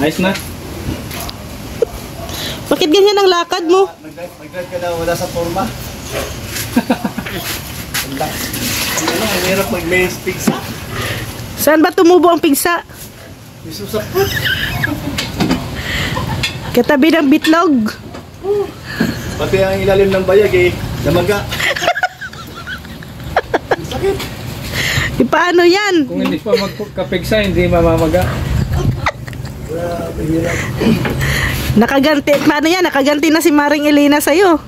Ayos na. Bakit ganyan ang lakad mo? Mag-drive ka daw, wala sa forma. Ang hirap mag-main pigsa. Saan ba tumubo ang pigsa? Isusak. Katabi ng bitlog. Pati ang ilalim ng bayag eh, namaga. Sakit. E paano yan? Kung hindi pa magkapigsa, hindi mamamaga. Grabe, hirap. Nakaganti. Paano yan? Nakaganti na si Maring Elena sa'yo.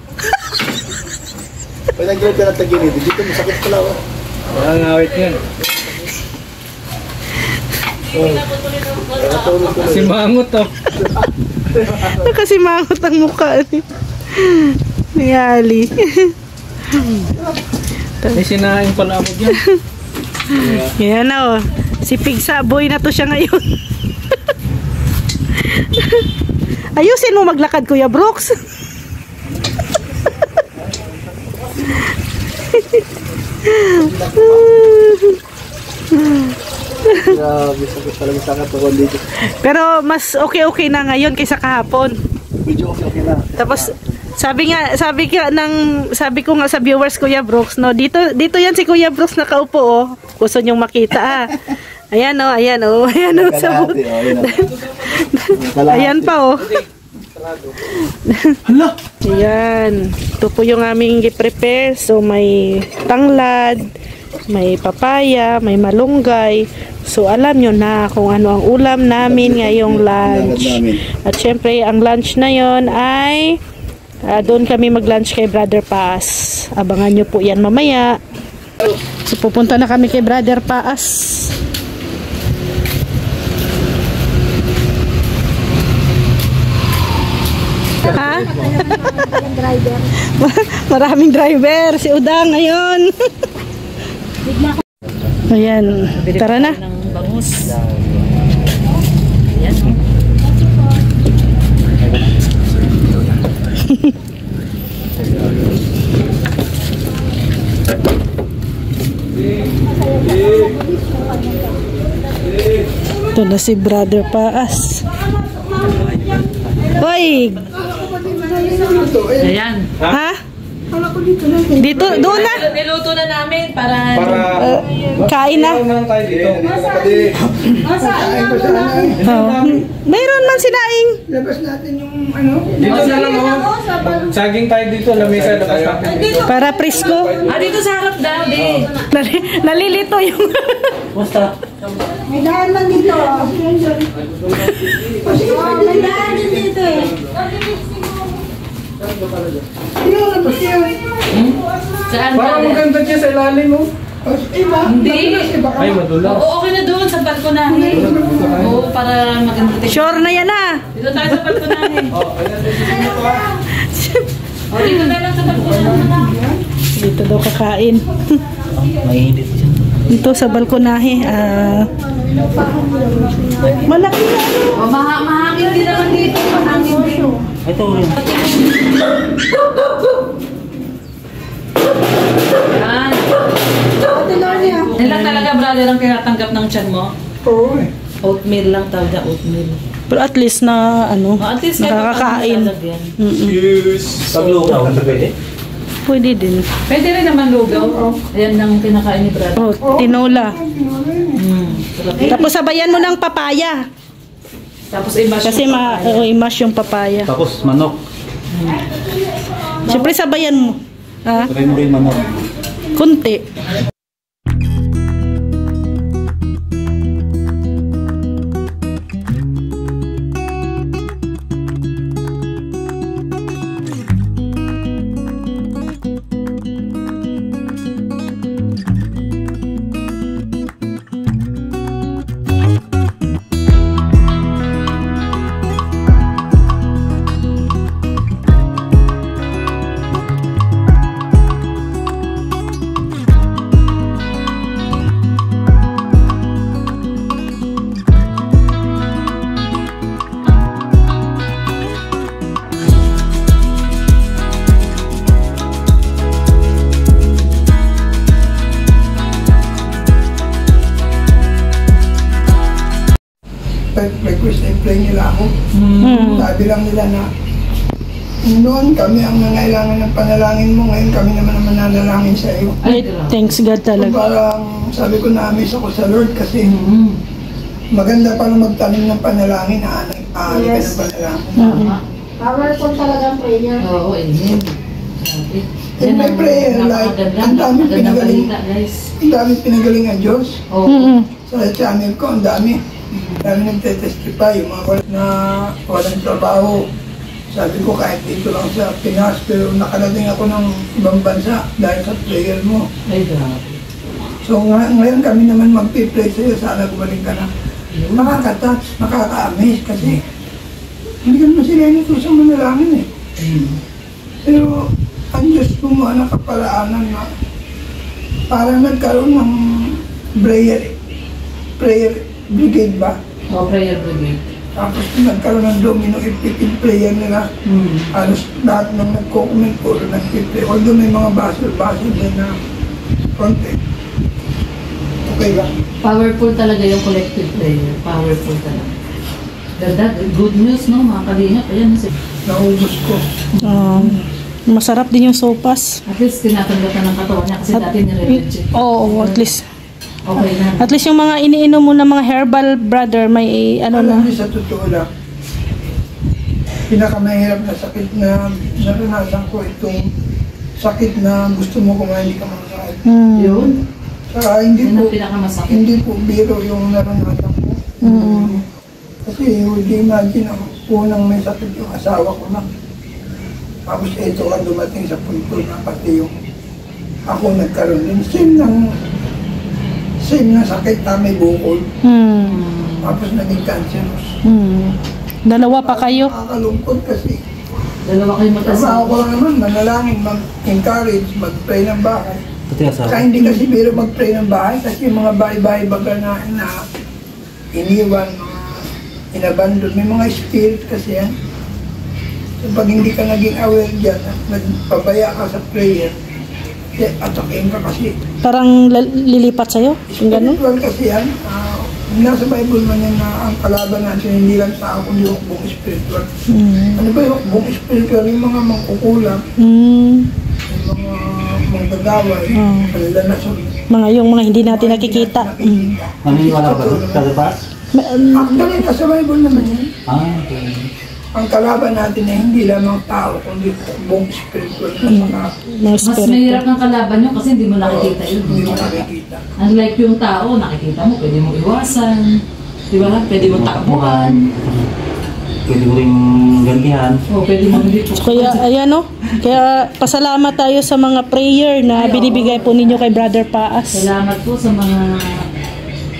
Pag nag-drive ka ng tagilid, dito masakit pala. Oh. Ang awit yan. Si Mangot to. Nakasimangot ang mukha ni Ali. May sinaing palabog yan. Yan na oh. Si Pigsa boy na to siya ngayon. Ayusin mo maglakad, Kuya Brooks. Grabe, sakit talaga sa katawan dito. Pero mas okay na ngayon kaysa kahapon. Medyo okay na. Tapos sabi ko nga sa viewers, Kuya Brooks, no, dito yan si Kuya Brooks nakaupo oh. Gusto niyong makita ah. Ayan oh, sa but. Ayan pa oh. Hala. Ayan. Ito po yung aming i-prepare. So may tanglad, may papaya, may malunggay. So alam nyo na kung ano ang ulam namin ngayong lunch. At syempre ang lunch na yon ay doon kami mag-lunch kay Brother Paas. Abangan nyo po yan mamaya. So pupunta na kami kay Brother Paas. Ha? Maraming driver. Si Udang ngayon. Ayan. Tara na. Bangus. Ito na si Brother Paas. Hoy! Ayan. Ha? Dito, doon na. Niluto na namin para Kain na. tayo dito. Oh. Mayroon man sinaing. Labas natin yung ano. Dito na lang oh. Saging tayo dito, lamesa labas natin dito. Para presko. dito sa harap daw, di. Nalilito yung... Basta. May daan lang dito. May daan din dito eh. Saan Parang ba? maganda siya sa ilalim mo. Hindi. Ay, madulas. Oo, okay na doon sa balkonahe. Oo, para maganda. Sure na yan ah. Dito tayo sa balkonahe. O, dito na lang sa balkonahe. Dito daw kakain. Mainit siya. Dito sa balkonahe. Malaki na ano. O, mahangin din naman dito. Mahangin din. Ito rin. Yan. Yan lang talaga, brother, ang kinatanggap ng tiyan mo. Oo eh. Oatmeal lang tawag na oatmeal. Pero at least na ano, At least nakakakain. Yes. Paglugaw, pwede? Pwede din. Pwede rin naman lugaw. Ayan ang kinakain ni brother. Oh, tinola. Sarap. Tapos sabayan mo ng papaya. Tapos i-mash Kasi i-mash yung papaya. Tapos manok. Siyempre sabayan mo. Ha? Sabay mo rin manok. Kunti. i-pray nila ako. Sabi lang nila na noon kami ang nangailangan ng panalangin mo, ngayon kami naman ang mananalangin sa iyo. Ay, thanks God So, talaga. parang sabi ko na-amaze ako sa Lord kasi maganda palang magtanim ng panalangin, aanay ka ng panalangin. Powerful talaga ang prayer. Oo, amen. Grabe. In my prayer life, ang dami pinagaling, guys. ang dami pinagaling ang Diyos. Oo. Sa channel ko, ang dami. Dami nagtetestify, yung mga na walang trabaho. Sabi ko kahit dito lang sa Pinas, pero nakarating ako ng ibang bansa dahil sa prayer mo. Ay, grabe. So ngayon kami naman magpipray sa'yo, sana gumaling ka na. Nakaka-touch, nakaka-amaze kasi hindi ka naman sila nito sa manalangin eh. Pero ang Diyos gumawa ng kaparaanan na parang nagkaroon ng prayer brigade ba? Oh, prayer brigade. Tapos nagkaroon ng domino effect in prayer nila. Halos lahat ng nagko-comment puro nag-pray. Although may mga basel din na konti. Okay ba? Powerful talaga yung collective prayer. Powerful talaga. Ganda, good news, no? Mga kalingap. Ayan, Naubos ko. Masarap din yung sopas. at least tinatanggap na ng katawan niya kasi dati nire-reject. Oo, at least. Okay na. At least yung mga iniinom mo na mga herbal, brother, may ano na. Alam niyo sa totoo lang, pinakamahirap na sakit na naranasan ko itong sakit na gusto mo kumain, hindi ka makakain. Yun. Saka hindi Yun ang po, pinakamasakit. hindi po biro yung naranasan ko. Kasi would you imagine ako, unang may sakit yung asawa ko na. Tapos ito ang dumating sa punto na pati yung ako nagkaroon din. Same na sakit na may bukol. Tapos naging cancerous. Dalawa pa kayo. Nakakalungkot kasi Dalawa kayo trabaho mag-asawa. ko lang naman, manalangin, mag-encourage, mag-pray ng bahay. Pati asawa. Kaya hindi kasi biro mag-pray ng bahay kasi yung mga bahay-bahay baga na iniwan, inabandon. May mga spirit kasi yan. So pag hindi ka naging aware dyan, at nagpabaya ka sa prayer, atakin ka kasi. Parang lilipat sa'yo. Yung ganun. Spiritual kasi yan. Nasa Bible man yan na ang kalaban natin hindi lang tao kundi hukbong spiritual. Ano ba yung hukbong spiritual? Yung mga mangkukulam, yung mga manggagaway, kanila na Yung mga hindi natin nakikita. Naniniwala ka ba doon? Brother Pars? Actually, nasa Bible naman yan. Okay. Ang kalaban natin ay hindi lamang tao, kundi hukbong spiritual na mga Mga Mas spirit. mahirap ng kalaban nyo kasi hindi mo nakikita yun. hindi mo nakikita. Unlike yung tao, nakikita mo, pwede mo iwasan. Di ba? Pwede mo takbuhan. Pwede mo rin gantihan. O pwede mo hindi po. Kaya, ayan o. Kaya, pasalamat tayo sa mga prayer na binibigay po ninyo kay Brother Paas. Salamat po sa mga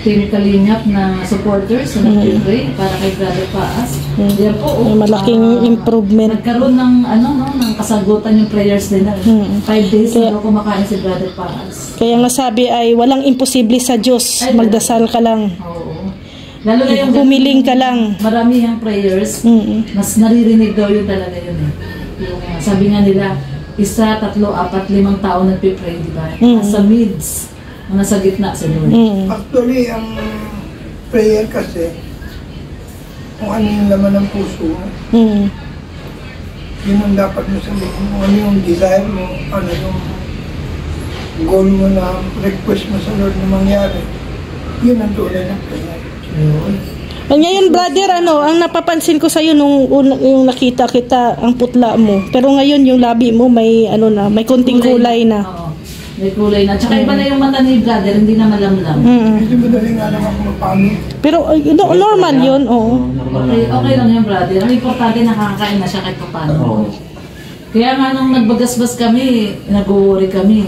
Team Kalingap na supporters na nag-pray para kay Brother Paas. Yan po. May malaking improvement. Nagkaroon ng ng kasagutan yung prayers nila. 5 days na daw kumakain si Brother Paas. Kaya nga sabi ay walang imposible sa Diyos. Magdasal ka lang. Oo. Lalo na yung Humiling ka lang. marami yung prayers, mas naririnig daw yun talaga yun eh. Yung, sabi nga nila, 1, 3, 4, 5 tao nagpipray, di ba? Nasa mids, nasa gitna sa Lord. Actually, ang prayer kasi, kung ano yung laman ng puso mo, yun ang dapat mo sabihin mo, ano yung desire mo, ano yung goal mo na request mo sa Lord na mangyari. Yun ang tunay ng prayer. Ngayon, brother, ang napapansin ko sa'yo nung yung nakita kita, ang putla mo. Pero ngayon, yung labi mo, may, may konting kulay na. Oo, may kulay na. Tsaka iba na yung mata ni Brother, hindi na malamlam. Medyo madali nga lang ako mapamit. Pero, normal yun, oo. Okay lang yung Brother. Ang importante, nakakakain na siya kahit paano. Kaya nga nung nagbagasbas kami, nag-worry kami.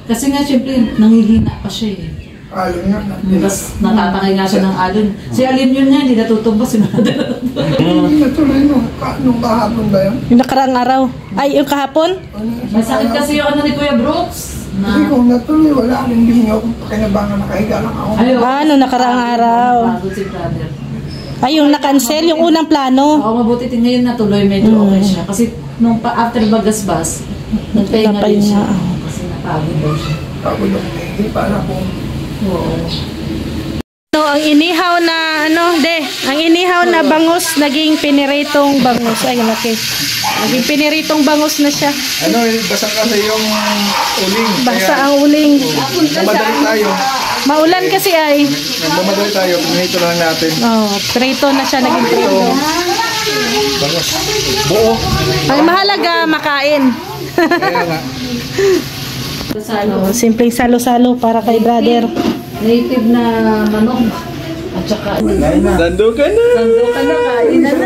Kasi nga, syempre, nangihina pa siya eh. Alin nga na. Tapos natatangay nga siya ng alon. Si Alin yun nga, hindi natutumbas si Brother. Hindi natuloy nung kahapon ba yun? Yung nakaraang araw. Ay, yung kahapon? May sakit kasi yung ni Kuya Brooks. Kasi kung natuloy, wala rin hindi ako pakinabangan, nakahiga lang ako. Nakaraang araw. Pagod si Brother. Ay, yung na-cancel, yung unang plano. Oo, mabuti ngayon natuloy, medyo okay siya. Kasi nung after bagasbas, nagpahinga din siya. Kasi napagod daw siya. Pagod ako, hindi para kung Oo. ang inihaw na ang inihaw na bangus naging piniritong bangus. Ay, laki. Naging piniritong bangus na siya. Basa kasi yung uling. Basta ang uling. Mamadali tayo. Maulan kasi ay. Mamadali tayo. Pinito lang natin. Oh, prito na siya, naging prito. Bangos. Buo. Ang mahalaga, makain. Kaya nga. Oh, simpleng salo-salo para kay brother. Native na manok. At saka, Nando ka na. nando ka na, kain na na.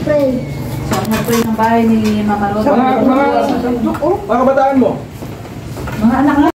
So, nagpray ng bahay ni Mama Rosa. Mga kabataan mo. Mga anak na.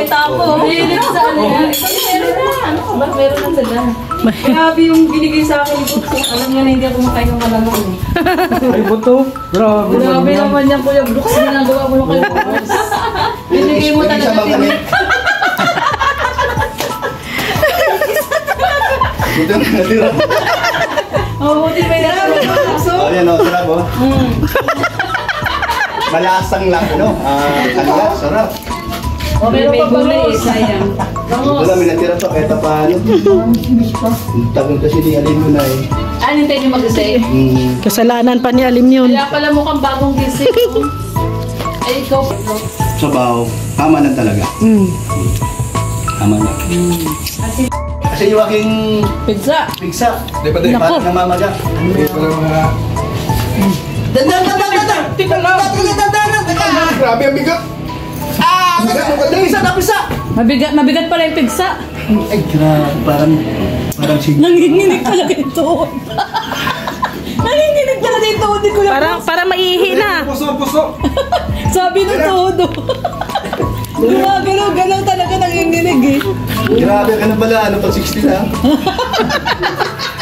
Tapo. Hilig sa ano yan. Meron na. Ano ka ba? Meron na sila. Grabe yung binigay sa akin. Alam niya na hindi ako makain ng malamang. Ay, buto. Grabe. Grabe naman yan, Kuya Brooks. Ginagawa mo na kayo. Binigay mo talaga. Buto na natira. Oo, buti may natira. Oh, yan o. Sarap o. Malasang lang, no? Kanila, sarap. O, pero may gulay eh, sayang. Ito lang, may natira to. Kahit paano. Tagon kasi di alin ko na eh. Anintay niyo mag-isay? Kasalanan pa ni Alim yun. Kaya pala mukhang bagong gising. Ay, ikaw. Sabaw. Tama na talaga. Tama na. Kasi yung aking Pizza. pigsa. Di ba, di? Parang namamaga. Hindi pala mga... Dandan! Tika lang! Grabe ang bigat! Bigat mo ka din! Isa! Mabigat pala yung pizza. Ay, grabe. Parang sige. Nanginginig talaga ito. Nanginginig talaga ito. Hindi ko Para maihi na. Puso! Sabi ng todo. Gumagalaw-galaw talaga nanginginig eh. Grabe ka na pala. Ano pa 60 na?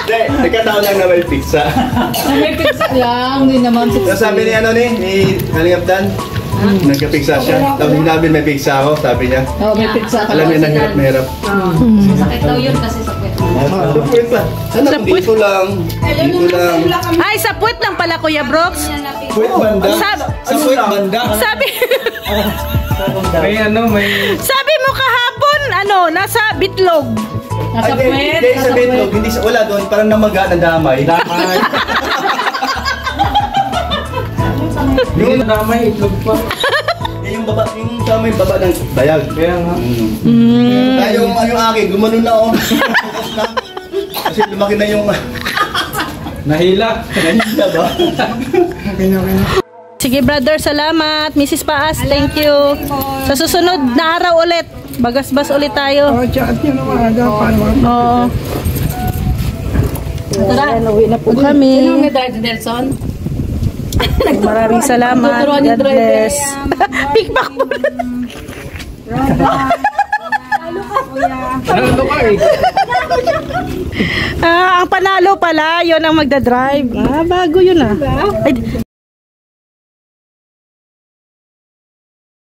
Hindi, nagkataon lang na may pizza. May pizza lang. Hindi naman. Sabi ni ni Kalingap Dan, nagka-pizza siya. Tapos sinabi may pizza ako, sabi niya. Oo, may pizza. Alam niya, nahirap na hirap. Sakit daw yun kasi sakit. Sa puwet pa. Sana dito lang. Dito lang. Ay, sa puwet lang pala, Kuya Brooks. Puwet banda? Sa puwet banda? Sabi, May ano, may... sabi mo kahapon ano, nasa bitlog. Nasa Ay, puwet, hindi, nasa sa betlog, puwet. hindi sa wala doon, parang namaga na damay. Damay. Yung damay, itlog pa. Yung baba, yung sa may baba ng bayag. Kaya nga. Kaya yung akin, gumanon na ako. Bukas na. Kasi lumaki na yung... Nahila. Nahila ba? Okay na, okay na. Sige brother, salamat. Mrs. Paas, thank you. Sa susunod na araw ulit, bagasbas ulit tayo. Chat nyo naman aga para Oo. Tara. Uwi na po Sino kami. may drive, Nelson? Maraming salamat. Tuturuan yung God driver. bless. Pickback po. Ano ka eh? Ang panalo pala, yon ang magdadrive. Bago yun ah. Ay,